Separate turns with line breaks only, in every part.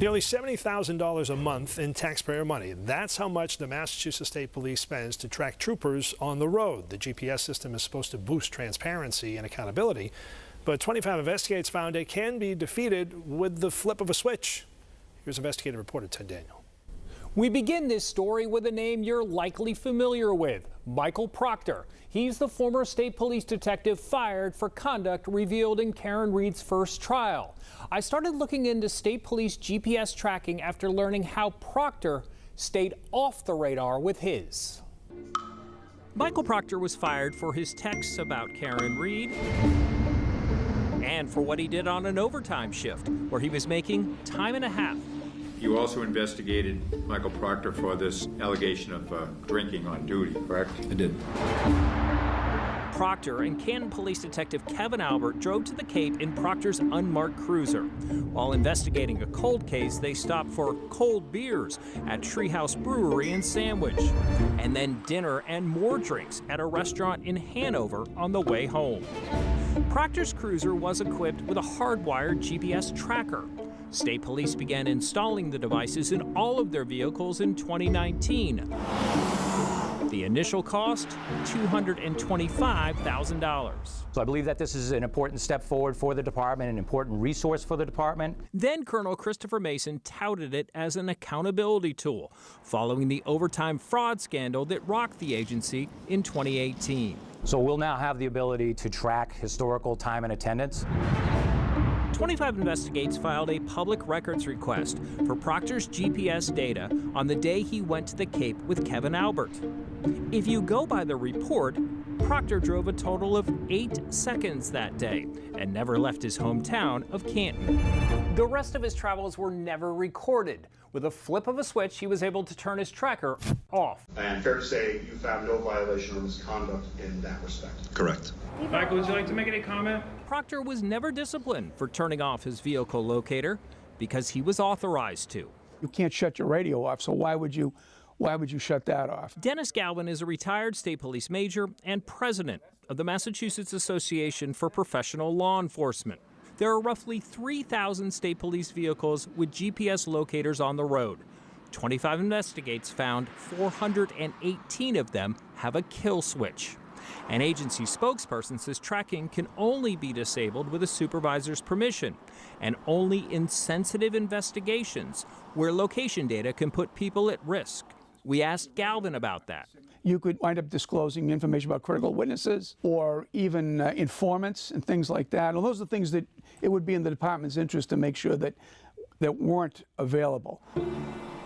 Nearly $70,000 a month in taxpayer money. That's how much the Massachusetts State Police spends to track troopers on the road. The GPS system is supposed to boost transparency and accountability, but 25 Investigates found it can be defeated with the flip of a switch. Here's investigative reporter Ted Daniel.
We begin this story with a name you're likely familiar with, Michael Proctor. He's the former state police detective fired for conduct revealed in Karen Reed's first trial. I started looking into state police GPS tracking after learning how Proctor stayed off the radar with his. Michael Proctor was fired for his texts about Karen Reed and for what he did on an overtime shift, where he was making time and a half.
You also investigated Michael Proctor for this allegation of drinking on duty, correct?
I did.
Proctor and Canton Police Detective Kevin Albert drove to the Cape in Proctor's unmarked cruiser. While investigating a cold case, they stopped for cold beers at Treehouse Brewery in Sandwich, and then dinner and more drinks at a restaurant in Hanover on the way home. Proctor's cruiser was equipped with a hardwired GPS tracker. State police began installing the devices in all of their vehicles in 2019. The initial cost, $225,000.
So I believe that this is an important step forward for the department, an important resource for the department.
Then Colonel Christopher Mason touted it as an accountability tool, following the overtime fraud scandal that rocked the agency in 2018.
So we'll now have the ability to track historical time and attendance.
25 Investigates filed a public records request for Proctor's GPS data on the day he went to the Cape with Kevin Albert. If you go by the report, Proctor drove a total of 8 seconds that day and never left his hometown of Canton. The rest of his travels were never recorded. With a flip of a switch, he was able to turn his tracker off.
And fair to say you found no violation or misconduct in that respect?
Correct.
Michael, would you like to make any comment?
Proctor was never disciplined for turning off his vehicle locator because he was authorized to.
You can't shut your radio off, so why would you shut that off?
Dennis Galvin is a retired state police major and president of the Massachusetts Association for Professional Law Enforcement. There are roughly 3,000 state police vehicles with GPS locators on the road. 25 Investigates found 418 of them have a kill switch. An agency spokesperson says tracking can only be disabled with a supervisor's permission, and only in sensitive investigations where location data can put people at risk. We asked Galvin about that.
You could wind up disclosing information about critical witnesses or even informants and things like that. And those are things that it would be in the department's interest to make sure that weren't available.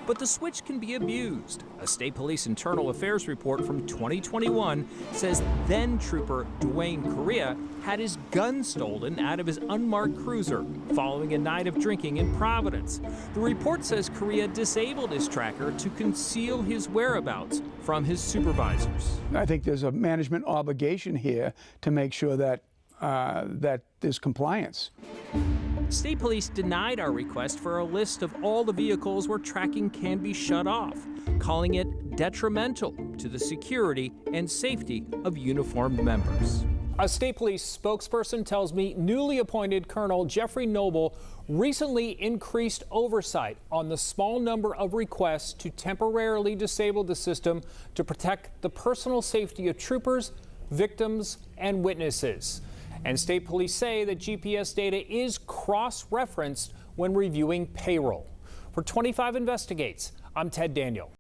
But the switch can be abused. A state police internal affairs report from 2021 says then Trooper Dwayne Correa had his gun stolen out of his unmarked cruiser following a night of drinking in Providence. The report says Correa disabled his tracker to conceal his whereabouts from his supervisors.
I think there's a management obligation here to make sure that there's compliance.
State police denied our request for a list of all the vehicles where tracking can be shut off, calling it detrimental to the security and safety of uniformed members. A state police spokesperson tells me newly appointed Colonel Jeffrey Noble recently increased oversight on the small number of requests to temporarily disable the system to protect the personal safety of troopers, victims, and witnesses. And state police say that GPS data is cross-referenced when reviewing payroll. For 25 Investigates, I'm Ted Daniel.